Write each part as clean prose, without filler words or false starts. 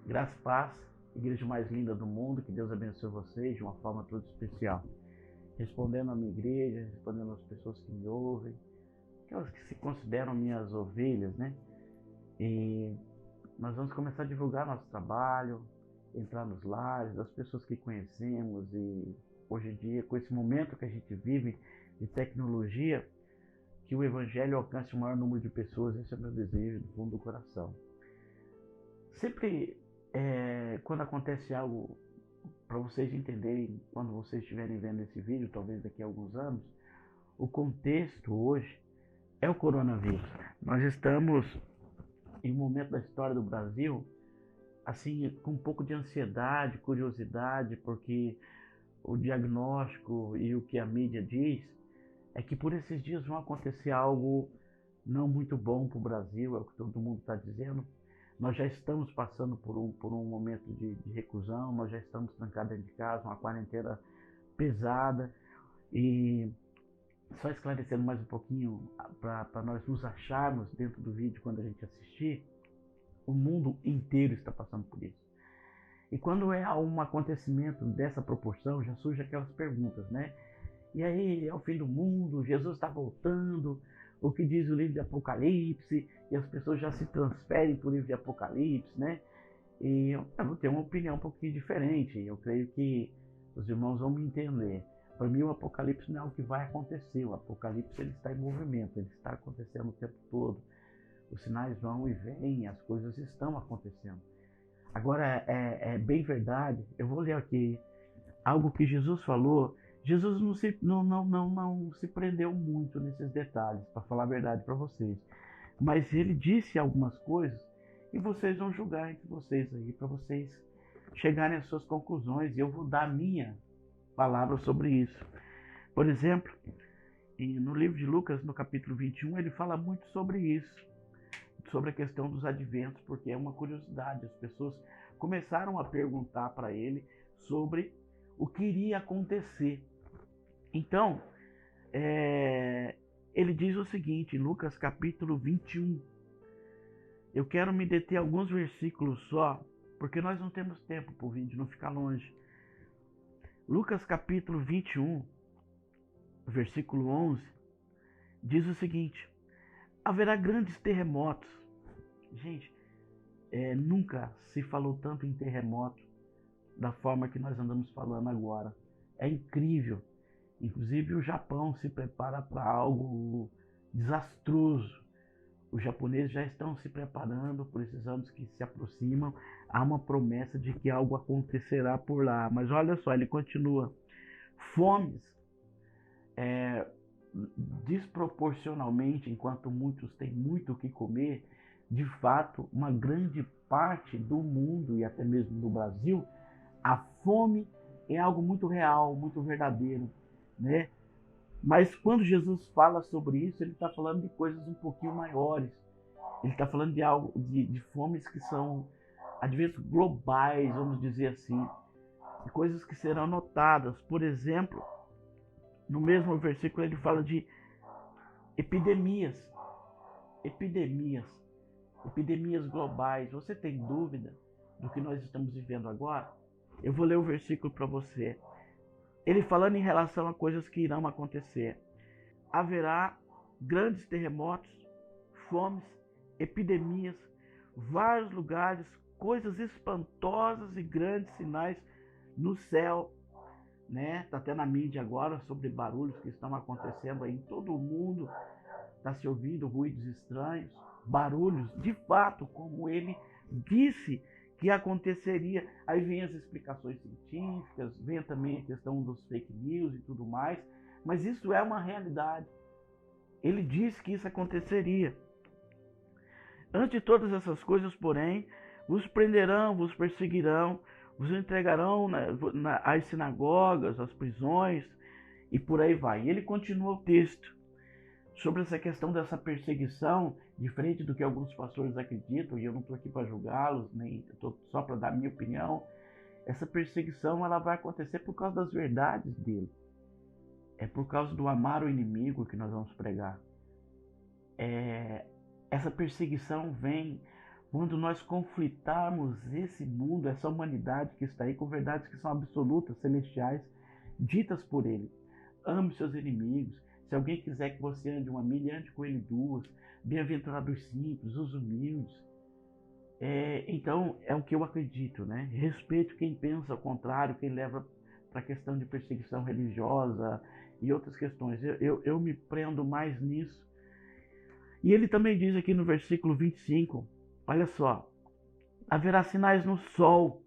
Graça e paz, igreja mais linda do mundo, que Deus abençoe vocês de uma forma toda especial. Respondendo à minha igreja, respondendo às pessoas que me ouvem, aquelas que se consideram minhas ovelhas, né? E nós vamos começar a divulgar nosso trabalho, entrar nos lares, das pessoas que conhecemos e hoje em dia, com esse momento que a gente vive de tecnologia, que o evangelho alcance o maior número de pessoas. Esse é o meu desejo do fundo do coração. Sempre quando acontece algo, para vocês entenderem, quando vocês estiverem vendo esse vídeo, talvez daqui a alguns anos, o contexto hoje é o coronavírus. Nós estamos em um momento da história do Brasil, assim, com um pouco de ansiedade, curiosidade, porque o diagnóstico e o que a mídia diz é que por esses dias vão acontecer algo não muito bom para o Brasil, é o que todo mundo está dizendo. Nós já estamos passando por um momento de reclusão, nós já estamos trancados dentro de casa, uma quarentena pesada. E só esclarecendo mais um pouquinho, para nós nos acharmos dentro do vídeo quando a gente assistir, o mundo inteiro está passando por isso. E quando é um acontecimento dessa proporção, já surgem aquelas perguntas, né? E aí, é o fim do mundo, Jesus está voltando, o que diz o livro de Apocalipse, e as pessoas já se transferem para o livro de Apocalipse, né? E eu vou ter uma opinião um pouquinho diferente, eu creio que os irmãos vão me entender. Para mim, o Apocalipse não é o que vai acontecer, o Apocalipse ele está em movimento, ele está acontecendo o tempo todo. Os sinais vão e vêm, as coisas estão acontecendo. Agora, é bem verdade, eu vou ler aqui algo que Jesus falou. Jesus não se prendeu muito nesses detalhes, para falar a verdade para vocês. Mas ele disse algumas coisas e vocês vão julgar entre vocês aí, para vocês chegarem às suas conclusões. E eu vou dar a minha palavra sobre isso. Por exemplo, no livro de Lucas, no capítulo 21, ele fala muito sobre isso, sobre a questão dos adventos, porque é uma curiosidade. As pessoas começaram a perguntar para ele sobre o que iria acontecer. Então, ele diz o seguinte, em Lucas capítulo 21. Eu quero me deter alguns versículos só, porque nós não temos tempo para o vídeo não ficar longe. Lucas capítulo 21, versículo 11, diz o seguinte: haverá grandes terremotos. Gente, nunca se falou tanto em terremoto da forma que nós andamos falando agora. É incrível. Inclusive o Japão se prepara para algo desastroso. Os japoneses já estão se preparando por esses anos que se aproximam. Há uma promessa de que algo acontecerá por lá. Mas olha só, ele continua. Fomes, desproporcionalmente, enquanto muitos têm muito o que comer, de fato, uma grande parte do mundo e até mesmo no Brasil, a fome é algo muito real, muito verdadeiro, né? Mas quando Jesus fala sobre isso, ele está falando de coisas um pouquinho maiores. Ele está falando de algo, de fomes que são adventos globais, vamos dizer assim, de coisas que serão notadas. Por exemplo, no mesmo versículo ele fala de epidemias, epidemias, epidemias globais. Você tem dúvida do que nós estamos vivendo agora? Eu vou ler o versículo para você. Ele falando em relação a coisas que irão acontecer. Haverá grandes terremotos, fomes, epidemias, vários lugares, coisas espantosas e grandes sinais no céu, né? Tá até na mídia agora sobre barulhos que estão acontecendo aí em todo o mundo. Tá se ouvindo ruídos estranhos, barulhos, de fato, como ele disse que aconteceria. Aí vem as explicações científicas, vem também a questão dos fake news e tudo mais, mas isso é uma realidade. Ele disse que isso aconteceria. Antes de todas essas coisas, porém, vos prenderão, vos perseguirão, vos entregarão às sinagogas, às prisões, e por aí vai. E ele continua o texto sobre essa questão dessa perseguição, diferente do que alguns pastores acreditam, e eu não estou aqui para julgá-los, nem estou só para dar minha opinião. Essa perseguição ela vai acontecer por causa das verdades dele. É por causa do amar o inimigo que nós vamos pregar. Essa perseguição vem quando nós conflitarmos esse mundo, essa humanidade que está aí, com verdades que são absolutas, celestiais, ditas por ele. Ame seus inimigos. Se alguém quiser que você ande 1 milha, ande com ele 2. Bem-aventurados os simples, os humildes. Então, é o que eu acredito, né? Respeito quem pensa ao contrário, quem leva para a questão de perseguição religiosa e outras questões. Eu me prendo mais nisso. E ele também diz aqui no versículo 25, olha só, haverá sinais no sol.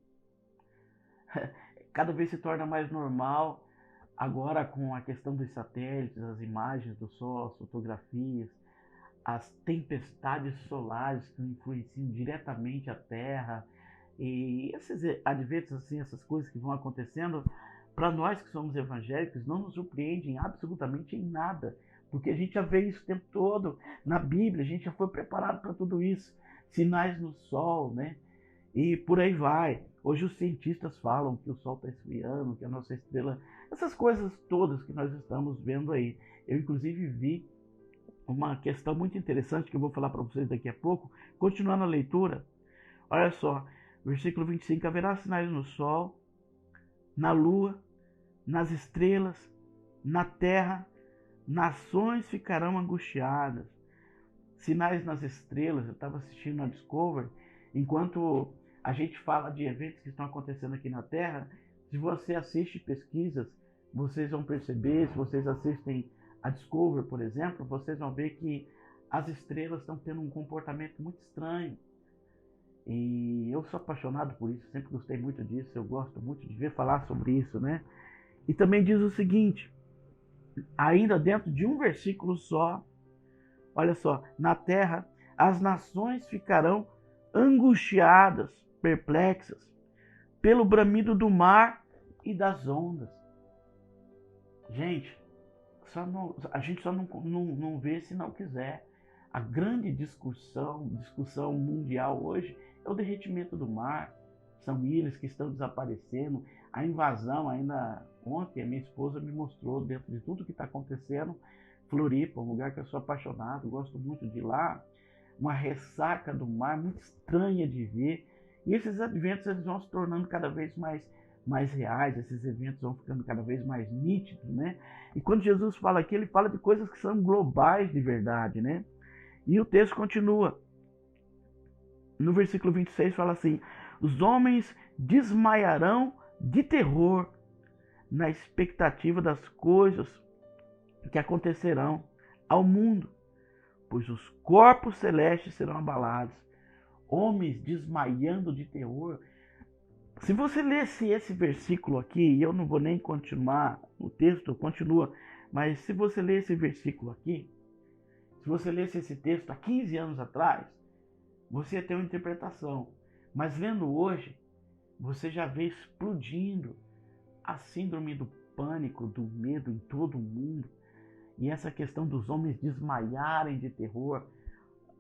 Cada vez se torna mais normal, agora com a questão dos satélites, as imagens do sol, as fotografias, as tempestades solares que influenciam diretamente a Terra, e esses adventos, assim, essas coisas que vão acontecendo, para nós que somos evangélicos, não nos surpreendem absolutamente em nada, porque a gente já vê isso o tempo todo na Bíblia, a gente já foi preparado para tudo isso. Sinais no sol, né? E por aí vai. Hoje os cientistas falam que o sol está esfriando, que a nossa estrela... Essas coisas todas que nós estamos vendo aí. Eu, inclusive, vi uma questão muito interessante que eu vou falar para vocês daqui a pouco. Continuando a leitura, olha só, versículo 25, haverá sinais no sol, na lua, nas estrelas, na terra, nações ficarão angustiadas. Sinais nas estrelas, eu estava assistindo a Discovery, enquanto a gente fala de eventos que estão acontecendo aqui na Terra, se você assiste pesquisas, vocês vão perceber, se vocês assistem a Discovery, por exemplo, vocês vão ver que as estrelas estão tendo um comportamento muito estranho. E eu sou apaixonado por isso, sempre gostei muito disso, eu gosto muito de ver falar sobre isso, né? E também diz o seguinte, ainda dentro de um versículo só, olha só, na terra as nações ficarão angustiadas, perplexas, pelo bramido do mar e das ondas. Gente, a gente só não vê se não quiser. A grande discussão mundial hoje é o derretimento do mar. São ilhas que estão desaparecendo. A invasão, ainda ontem a minha esposa me mostrou, dentro de tudo que está acontecendo, Floripa, um lugar que eu sou apaixonado, gosto muito de ir lá, uma ressaca do mar muito estranha de ver. E esses eventos eles vão se tornando cada vez mais reais, esses eventos vão ficando cada vez mais nítidos, né? E quando Jesus fala aqui, ele fala de coisas que são globais de verdade, né? E o texto continua. No versículo 26 fala assim, os homens desmaiarão de terror na expectativa das coisas que acontecerão ao mundo, pois os corpos celestes serão abalados. Homens desmaiando de terror. Se você lesse esse versículo aqui, e eu não vou nem continuar, o texto continua, mas se você ler esse versículo aqui, se você lesse esse texto há 15 anos atrás, você ia ter uma interpretação. Mas lendo hoje, você já vê explodindo a síndrome do pânico, do medo em todo o mundo. E essa questão dos homens desmaiarem de terror,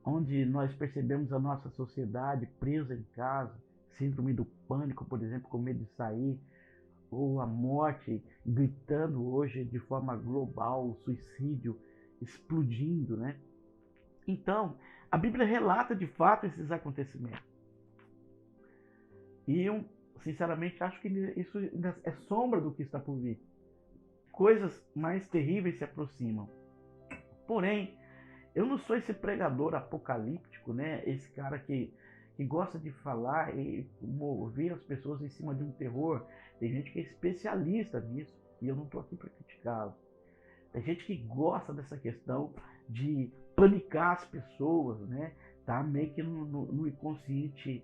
onde nós percebemos a nossa sociedade presa em casa, síndrome do pânico, por exemplo, com medo de sair, ou a morte gritando hoje de forma global, o suicídio explodindo, né? Então, a Bíblia relata de fato esses acontecimentos. E eu, sinceramente, acho que isso é sombra do que está por vir. Coisas mais terríveis se aproximam. Porém, eu não sou esse pregador apocalíptico, né? Esse cara que gosta de falar e mover as pessoas em cima de um terror. Tem gente que é especialista nisso e eu não estou aqui para criticá-lo. Tem gente que gosta dessa questão de panicar as pessoas, né? Tá meio que no inconsciente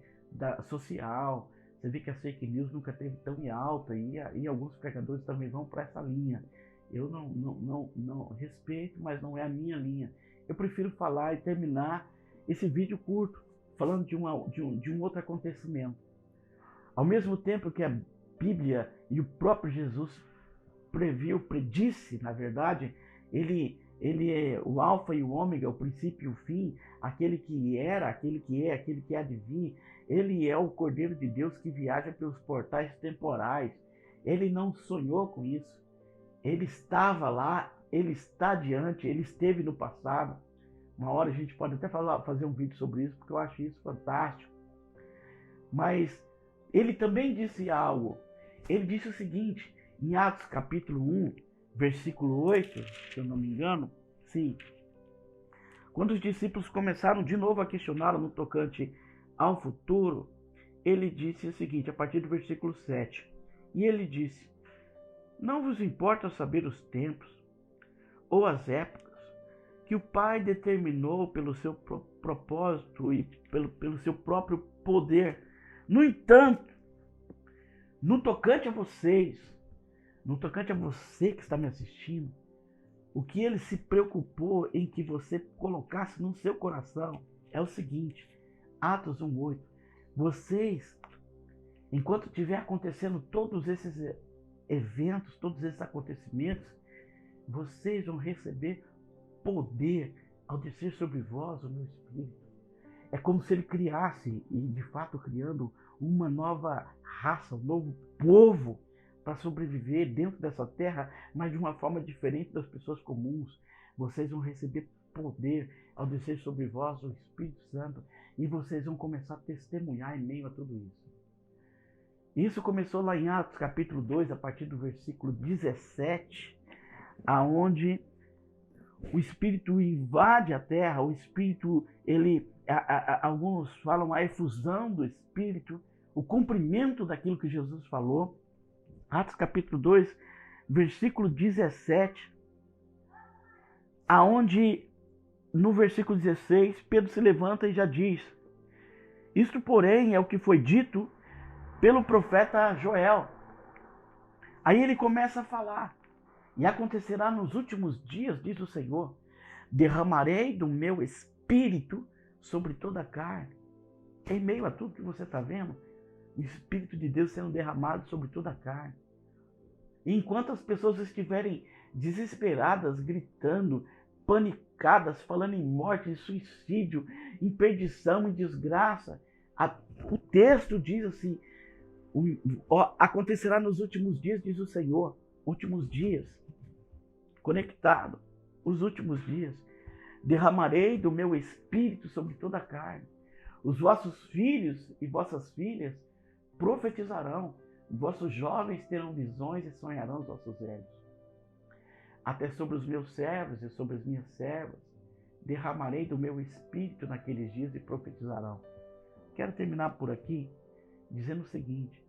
social. Você vê que a fake news nunca teve tão em alta e alguns pregadores também vão para essa linha. Eu não respeito, mas não é a minha linha. Eu prefiro falar e terminar esse vídeo curto falando de um outro acontecimento. Ao mesmo tempo que a Bíblia e o próprio Jesus predisse, na verdade, ele é o alfa e o ômega, o princípio e o fim, aquele que era, aquele que é, aquele que há de vir. Ele é o Cordeiro de Deus que viaja pelos portais temporais. Ele não sonhou com isso. Ele estava lá, ele está diante, ele esteve no passado. Uma hora a gente pode até fazer um vídeo sobre isso, porque eu acho isso fantástico. Mas ele também disse algo. Ele disse o seguinte, em Atos capítulo 1, versículo 8, se eu não me engano, sim. Quando os discípulos começaram de novo a questioná-lo no tocante ao futuro, ele disse o seguinte, a partir do versículo 7. E ele disse, não vos importa saber os tempos ou as épocas que o Pai determinou pelo seu propósito e pelo seu próprio poder. No entanto, no tocante a vocês, no tocante a você que está me assistindo, o que ele se preocupou em que você colocasse no seu coração é o seguinte, Atos 1:8. Vocês, enquanto estiver acontecendo todos esses eventos, todos esses acontecimentos, vocês vão receber poder ao descer sobre vós o meu Espírito. É como se ele criasse, e de fato criando, uma nova raça, um novo povo para sobreviver dentro dessa terra, mas de uma forma diferente das pessoas comuns. Vocês vão receber poder ao descer sobre vós o Espírito Santo e vocês vão começar a testemunhar em meio a tudo isso. Isso começou lá em Atos capítulo 2, a partir do versículo 17, aonde o Espírito invade a terra, o Espírito, alguns falam a efusão do Espírito, o cumprimento daquilo que Jesus falou. Atos capítulo 2, versículo 17, aonde no versículo 16, Pedro se levanta e já diz, isto porém é o que foi dito pelo profeta Joel. Aí ele começa a falar, e acontecerá nos últimos dias, diz o Senhor, derramarei do meu Espírito sobre toda a carne. Em meio a tudo que você está vendo, o Espírito de Deus sendo derramado sobre toda a carne. E enquanto as pessoas estiverem desesperadas, gritando, panicadas, falando em morte, em suicídio, em perdição, em desgraça, o texto diz assim, acontecerá nos últimos dias, diz o Senhor, últimos dias, conectado, os últimos dias, derramarei do meu Espírito sobre toda a carne. Os vossos filhos e vossas filhas profetizarão, vossos jovens terão visões e sonharão os vossos velhos. Até sobre os meus servos e sobre as minhas servas derramarei do meu Espírito naqueles dias e profetizarão. Quero terminar por aqui dizendo o seguinte,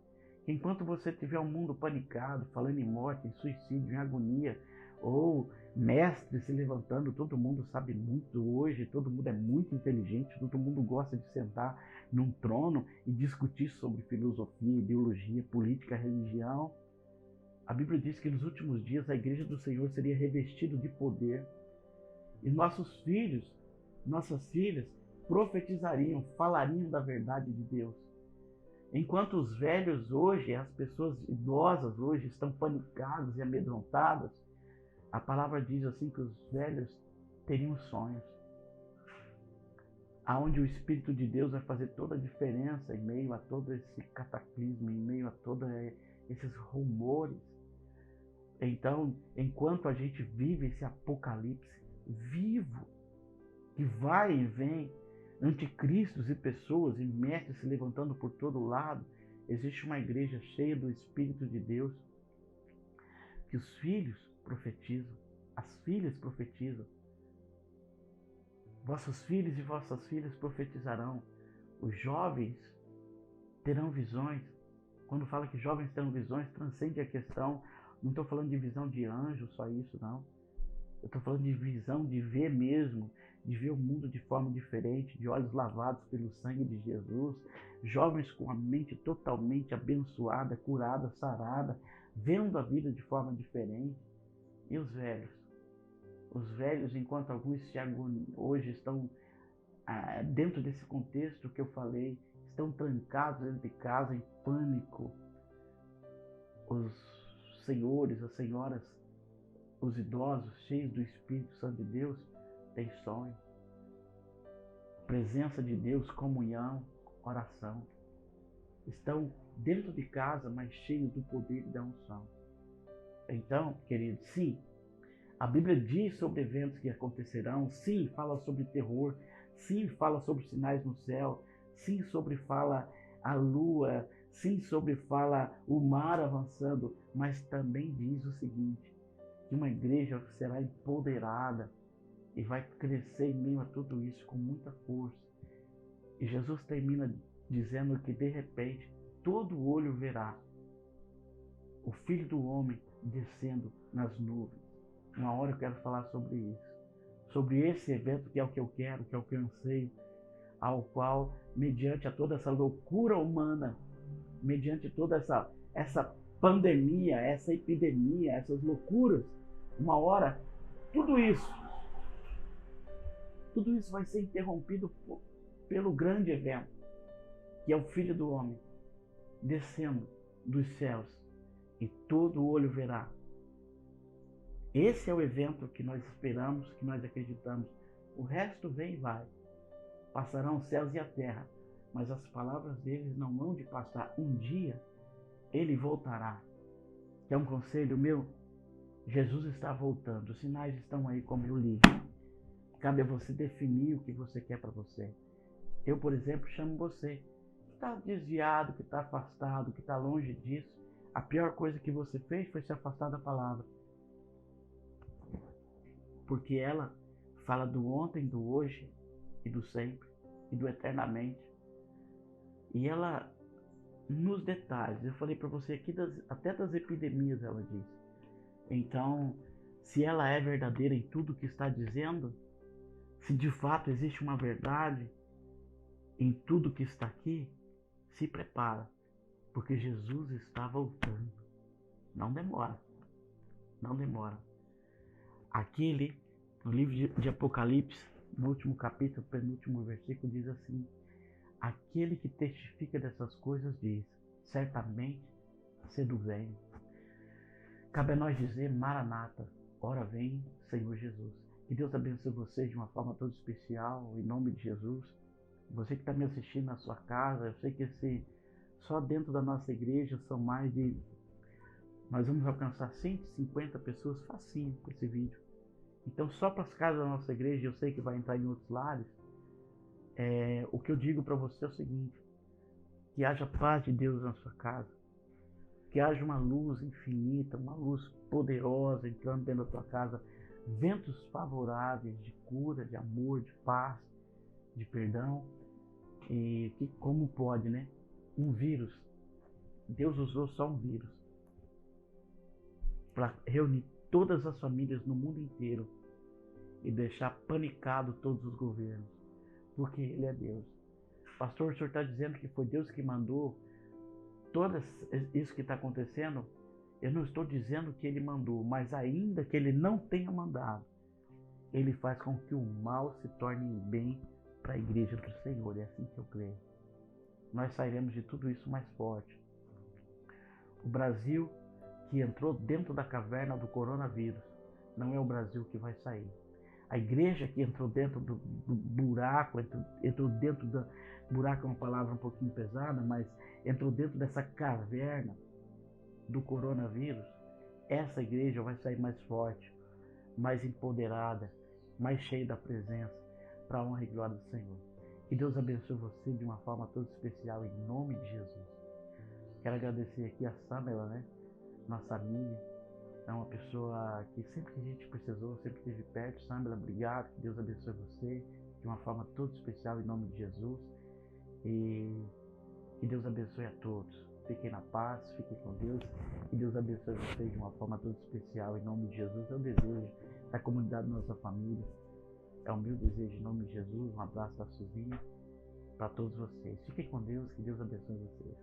que enquanto você tiver um mundo panicado, falando em morte, em suicídio, em agonia, ou mestres se levantando, todo mundo sabe muito hoje, todo mundo é muito inteligente, todo mundo gosta de sentar num trono e discutir sobre filosofia, ideologia, política, religião. A Bíblia diz que nos últimos dias a igreja do Senhor seria revestida de poder e nossos filhos, nossas filhas profetizariam, falariam da verdade de Deus. Enquanto os velhos hoje, as pessoas idosas hoje estão panicadas e amedrontadas, a palavra diz assim que os velhos teriam sonhos, aonde o Espírito de Deus vai fazer toda a diferença em meio a todo esse cataclismo, em meio a todos esses rumores. Então, enquanto a gente vive esse apocalipse vivo, que vai e vem, anticristos e pessoas e mestres se levantando por todo lado, existe uma igreja cheia do Espírito de Deus, que os filhos profetizam, as filhas profetizam, vossos filhos e vossas filhas profetizarão, os jovens terão visões. Quando fala que jovens terão visões, transcende a questão, não estou falando de visão de anjo, só isso não, eu estou falando de visão de ver mesmo, de ver o mundo de forma diferente, de olhos lavados pelo sangue de Jesus, jovens com a mente totalmente abençoada, curada, sarada, vendo a vida de forma diferente. E os velhos? Os velhos, enquanto alguns hoje estão dentro desse contexto que eu falei, estão trancados dentro de casa em pânico. Os senhores, as senhoras, os idosos cheios do Espírito Santo de Deus têm sonho. Presença de Deus, comunhão, oração. Estão dentro de casa, mas cheios do poder e da unção. Então, queridos, sim, A Bíblia diz sobre eventos que acontecerão, sim, fala sobre terror, sim, fala sobre sinais no céu, sim, sobre fala a lua, sim, sobre fala o mar avançando, mas também diz o seguinte, que uma igreja será empoderada e vai crescer em meio a tudo isso com muita força. E Jesus termina dizendo que de repente todo olho verá o Filho do Homem descendo nas nuvens. Uma hora eu quero falar sobre isso, sobre esse evento que é o que eu quero, que é o que eu anseio, ao qual, mediante a toda essa loucura humana, mediante toda essa pandemia, essa epidemia, essas loucuras, uma hora tudo isso vai ser interrompido pelo grande evento, que é o Filho do Homem descendo dos céus e todo olho verá. Esse é o evento que nós esperamos, que nós acreditamos. O resto vem e vai. Passarão os céus e a terra, mas as palavras deles não hão de passar. Um dia ele voltará. Que é um conselho meu? Jesus está voltando. Os sinais estão aí, como eu li. Cabe a você definir o que você quer para você. Eu, por exemplo, chamo você que está desviado, que está afastado, que está longe disso. A pior coisa que você fez foi se afastar da palavra. Porque ela fala do ontem, do hoje e do sempre e do eternamente. E ela, nos detalhes, eu falei para você aqui, até das epidemias ela diz. Então, se ela é verdadeira em tudo que está dizendo, se de fato existe uma verdade em tudo que está aqui, se prepara, porque Jesus está voltando. Não demora, não demora. Aquele, no livro de Apocalipse, no último capítulo, penúltimo versículo, diz assim: aquele que testifica dessas coisas diz, certamente cedo vem. Cabe a nós dizer, Maranata, ora vem, Senhor Jesus. Que Deus abençoe vocês de uma forma toda especial, em nome de Jesus. Você que está me assistindo na sua casa, eu sei que só dentro da nossa igreja são mais de... Nós vamos alcançar 150 pessoas facinho com esse vídeo. Então só para as casas da nossa igreja, eu sei que vai entrar em outros lares, o que eu digo para você é o seguinte, que haja paz de Deus na sua casa, que haja uma luz infinita, uma luz poderosa entrando dentro da tua casa, ventos favoráveis de cura, de amor, de paz, de perdão, e que como pode, né? Um vírus, Deus usou só um vírus para reunir todas as famílias no mundo inteiro e deixar panicado todos os governos, porque Ele é Deus. Pastor, o senhor está dizendo que foi Deus que mandou tudo isso que está acontecendo? Eu não estou dizendo que Ele mandou, mas ainda que Ele não tenha mandado, Ele faz com que o mal se torne em bem para a igreja do Senhor. É assim que eu creio. Nós sairemos de tudo isso mais forte. O Brasil que entrou dentro da caverna do coronavírus não é o Brasil que vai sair. A igreja que entrou dentro do buraco, entrou dentro da... Buraco é uma palavra um pouquinho pesada, mas entrou dentro dessa caverna do coronavírus. Essa igreja vai sair mais forte, mais empoderada, mais cheia da presença, para a honra e glória do Senhor. Que Deus abençoe você de uma forma toda especial, em nome de Jesus. Quero agradecer aqui a Samela, né? Nossa amiga, é uma pessoa que sempre que a gente precisou, sempre esteve perto. Samela, obrigado, que Deus abençoe você de uma forma toda especial, em nome de Jesus. E que Deus abençoe a todos. Fiquem na paz, fiquem com Deus. Que Deus abençoe vocês de uma forma toda especial, em nome de Jesus. É o desejo da comunidade da nossa família. É o meu desejo, em nome de Jesus. Um abraço da Suzinha para todos vocês. Fiquem com Deus, que Deus abençoe vocês.